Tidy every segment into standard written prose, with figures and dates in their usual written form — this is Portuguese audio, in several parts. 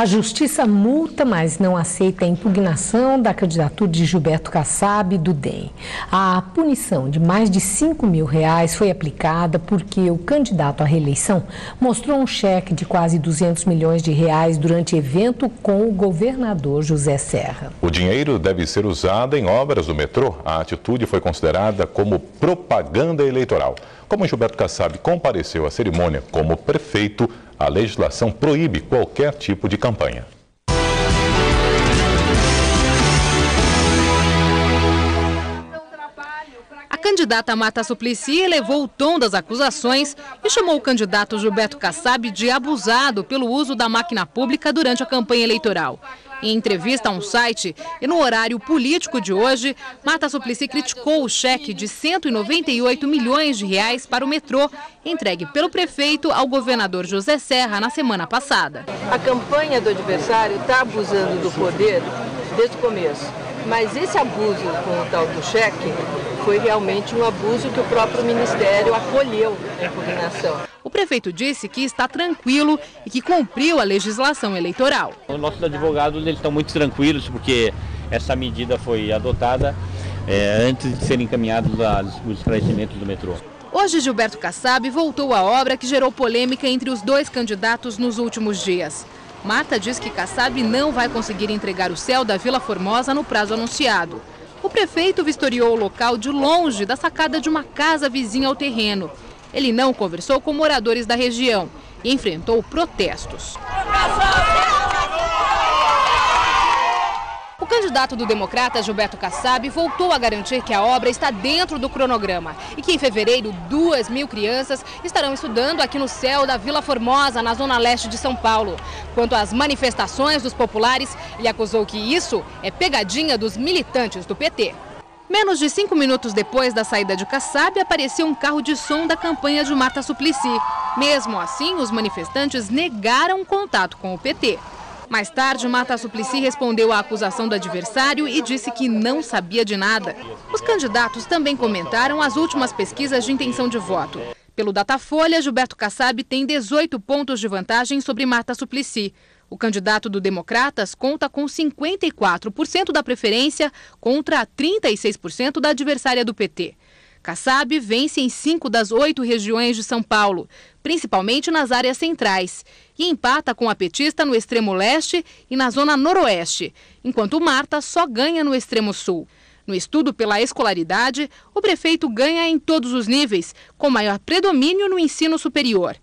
A Justiça multa, mas não aceita a impugnação da candidatura de Gilberto Kassab, do DEM. A punição de mais de R$5 mil foi aplicada porque o candidato à reeleição mostrou um cheque de quase R$200 milhões durante evento com o governador José Serra. O dinheiro deve ser usado em obras do metrô. A atitude foi considerada como propaganda eleitoral. Como Gilberto Kassab compareceu à cerimônia como prefeito, a legislação proíbe qualquer tipo de campanha. A candidata Marta Suplicy elevou o tom das acusações e chamou o candidato Gilberto Kassab de abusado pelo uso da máquina pública durante a campanha eleitoral. Em entrevista a um site e no horário político de hoje, Marta Suplicy criticou o cheque de R$198 milhões para o metrô, entregue pelo prefeito ao governador José Serra na semana passada. A campanha do adversário está abusando do poder desde o começo, mas esse abuso com o tal do cheque foi realmente um abuso que o próprio Ministério acolheu a impugnação. O prefeito disse que está tranquilo e que cumpriu a legislação eleitoral. Os nossos advogados estão muito tranquilos porque essa medida foi adotada antes de serem encaminhados os esclarecimentos do metrô. Hoje, Gilberto Kassab voltou à obra que gerou polêmica entre os dois candidatos nos últimos dias. Marta diz que Kassab não vai conseguir entregar o céu da Vila Formosa no prazo anunciado. O prefeito vistoriou o local de longe da sacada de uma casa vizinha ao terreno. Ele não conversou com moradores da região e enfrentou protestos. O candidato do Democrata, Gilberto Kassab, voltou a garantir que a obra está dentro do cronograma e que em fevereiro 2.000 crianças estarão estudando aqui no céu da Vila Formosa, na zona leste de São Paulo. Quanto às manifestações dos populares, ele acusou que isso é pegadinha dos militantes do PT. Menos de 5 minutos depois da saída de Kassab, apareceu um carro de som da campanha de Marta Suplicy. Mesmo assim, os manifestantes negaram contato com o PT. Mais tarde, Marta Suplicy respondeu à acusação do adversário e disse que não sabia de nada. Os candidatos também comentaram as últimas pesquisas de intenção de voto. Pelo Datafolha, Gilberto Kassab tem 18 pontos de vantagem sobre Marta Suplicy. O candidato do Democratas conta com 54% da preferência contra 36% da adversária do PT. Kassab vence em 5 das 8 regiões de São Paulo, principalmente nas áreas centrais, e empata com a petista no extremo leste e na zona noroeste, enquanto Marta só ganha no extremo sul. No estudo pela escolaridade, o prefeito ganha em todos os níveis, com maior predomínio no ensino superior.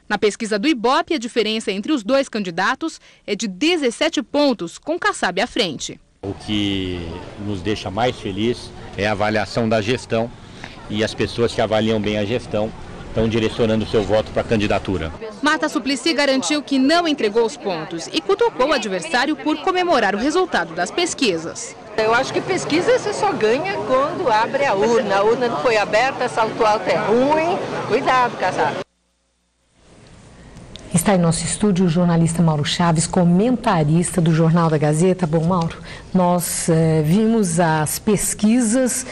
Na pesquisa do Ibope, a diferença entre os dois candidatos é de 17 pontos, com Kassab à frente. O que nos deixa mais feliz é a avaliação da gestão. E as pessoas que avaliam bem a gestão estão direcionando o seu voto para a candidatura. Marta Suplicy garantiu que não entregou os pontos e cutucou o adversário por comemorar o resultado das pesquisas. Eu acho que pesquisa você só ganha quando abre a urna. A urna não foi aberta, salto alto é ruim. Cuidado, Kassab. Está em nosso estúdio o jornalista Mauro Chaves, comentarista do Jornal da Gazeta. Bom, Mauro, nós vimos as pesquisas,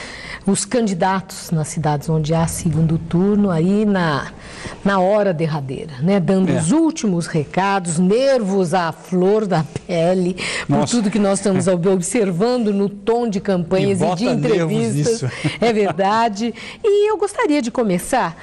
os candidatos nas cidades onde há segundo turno aí na hora derradeira, né? Dando os últimos recados, nervos à flor da pele, por tudo que nós estamos observando no tom de campanhas e de entrevistas. É verdade. E eu gostaria de começar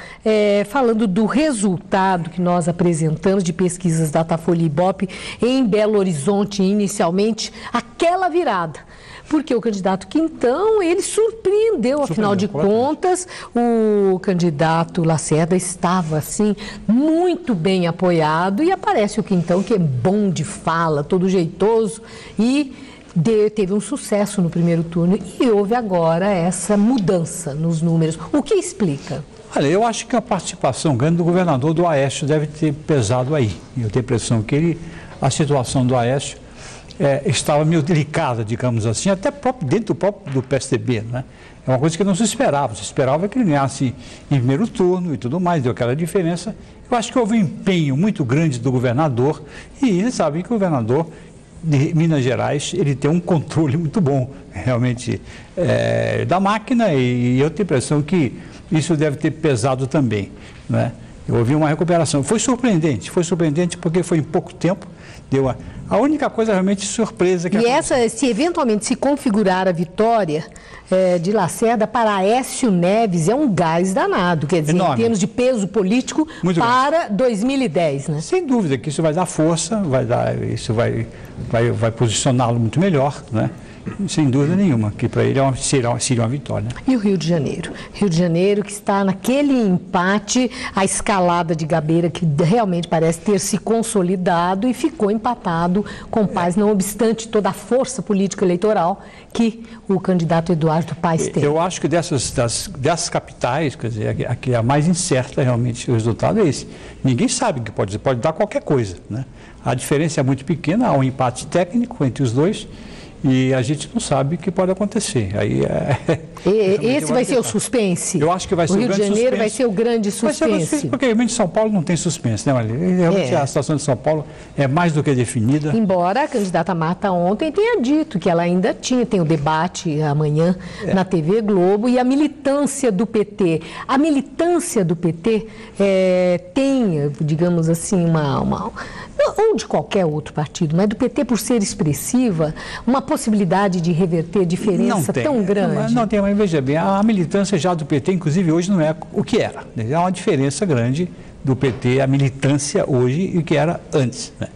falando do resultado que nós apresentamos de pesquisas Datafolha e Ibope em Belo Horizonte, inicialmente, aquela virada. Porque o candidato Quintão, ele surpreendeu, afinal de contas, o candidato Lacerda estava, assim, muito bem apoiado e aparece o Quintão, que é bom de fala, todo jeitoso e teve um sucesso no primeiro turno e houve agora essa mudança nos números. O que explica? Olha, eu acho que a participação grande do governador do Aécio deve ter pesado aí. Eu tenho a impressão que a situação do Aécio estava meio delicada, digamos assim, até dentro do PSDB, né? É uma coisa que não se esperava. Se esperava que ele ganhasse em primeiro turno e tudo mais, deu aquela diferença. Eu acho que houve um empenho muito grande do governador e eles sabem que o governador de Minas Gerais, ele tem um controle muito bom, realmente, da máquina e eu tenho a impressão que isso deve ter pesado também, né? Houve uma recuperação. Foi surpreendente porque foi em pouco tempo, deu A única coisa realmente surpresa que se eventualmente se configurar a vitória de Lacerda para Aécio Neves, é um gás danado, quer dizer, enorme. Em termos de peso político Muito para grande. 2010, né? Sem dúvida que isso vai dar força, isso vai posicioná-lo muito melhor, né? Sem dúvida nenhuma, que para ele seria uma vitória. E o Rio de Janeiro? Rio de Janeiro que está naquele empate, a escalada de Gabeira que realmente parece ter se consolidado e ficou empatado com Paes, não obstante toda a força política eleitoral que o candidato Eduardo Paes tem. Eu acho que dessas capitais, quer dizer, a mais incerta realmente o resultado é esse. Ninguém sabe que pode dar qualquer coisa, né? A diferença é muito pequena, há um empate técnico entre os dois. E a gente não sabe o que pode acontecer. Esse vai ser o suspense? Eu acho que vai ser o grande suspense. O Rio de Janeiro vai ser o grande suspense. Porque realmente São Paulo não tem suspense, né, Marília? Realmente a situação de São Paulo é mais do que definida. Embora a candidata Marta ontem tenha dito que ela ainda tem o debate amanhã na TV Globo e a militância do PT. A militância do PT tem, digamos assim, ou de qualquer outro partido, mas do PT, por ser expressiva, uma possibilidade de reverter diferença tão grande? Não tem, mas veja bem, a militância já do PT, inclusive, hoje não é o que era. Né? Há uma diferença grande do PT, a militância hoje e o que era antes. Né?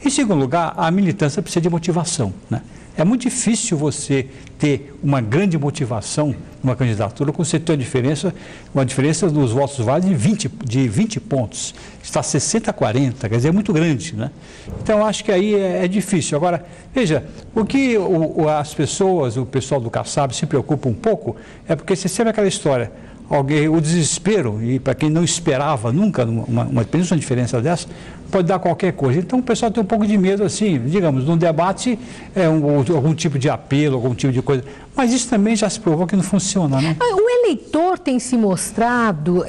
Em segundo lugar, a militância precisa de motivação. Né? É muito difícil você ter uma grande motivação numa candidatura quando você tem uma diferença dos votos válidos de 20 pontos. Está 60-40, quer dizer, é muito grande, né? Então, acho que aí é difícil. Agora, veja, o que as pessoas, o pessoal do Kassab se preocupa um pouco é porque você sabe aquela história, o desespero, e para quem não esperava nunca uma diferença dessa, pode dar qualquer coisa. Então o pessoal tem um pouco de medo, assim, digamos, num debate, algum tipo de apelo, algum tipo de coisa. Mas isso também já se provou que não funciona, né? O eleitor tem se mostrado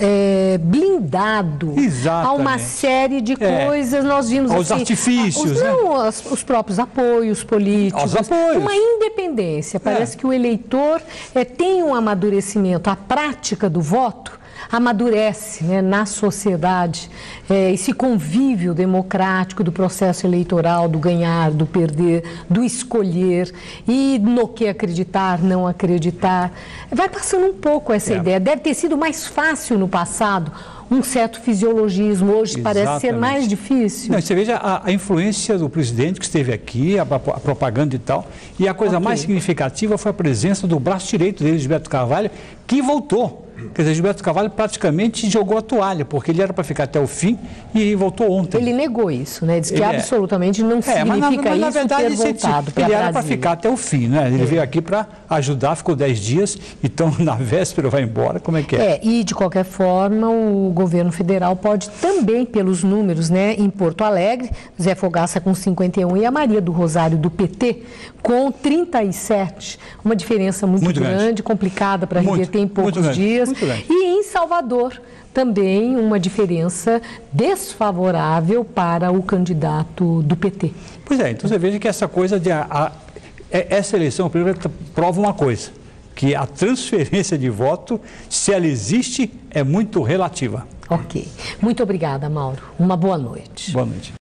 blindado a uma série de coisas. Nós vimos aos artifícios, os próprios apoios políticos, uma independência. Parece que o eleitor tem um amadurecimento, a prática do voto amadurece, né, na sociedade, esse convívio democrático do processo eleitoral, do ganhar, do perder, do escolher e no que acreditar, não acreditar. Vai passando um pouco essa ideia. Deve ter sido mais fácil no passado, um certo fisiologismo. Hoje parece ser mais difícil. Não, você veja a influência do presidente que esteve aqui, a propaganda e tal, e a coisa mais significativa foi a presença do braço direito dele, Gilberto Carvalho, que voltou. Quer dizer, Gilberto Carvalho praticamente jogou a toalha, porque ele era para ficar até o fim e voltou ontem. Ele negou isso, né? Diz que absolutamente não significa isso, na verdade, ter voltado para ele era para ficar até o fim, né? Ele veio aqui para ajudar, ficou 10 dias, então na véspera vai embora, como é que é? E de qualquer forma o governo federal pode também, pelos números, né, em Porto Alegre, Zé Fogaça com 51 e a Maria do Rosário do PT com 37, uma diferença muito grande, complicada para reverter em poucos dias. E em Salvador, também uma diferença desfavorável para o candidato do PT. Pois é, então você veja que essa coisa essa eleição, primeiro, prova uma coisa, que a transferência de voto, se ela existe, é muito relativa. Ok. Muito obrigada, Mauro. Uma boa noite. Boa noite.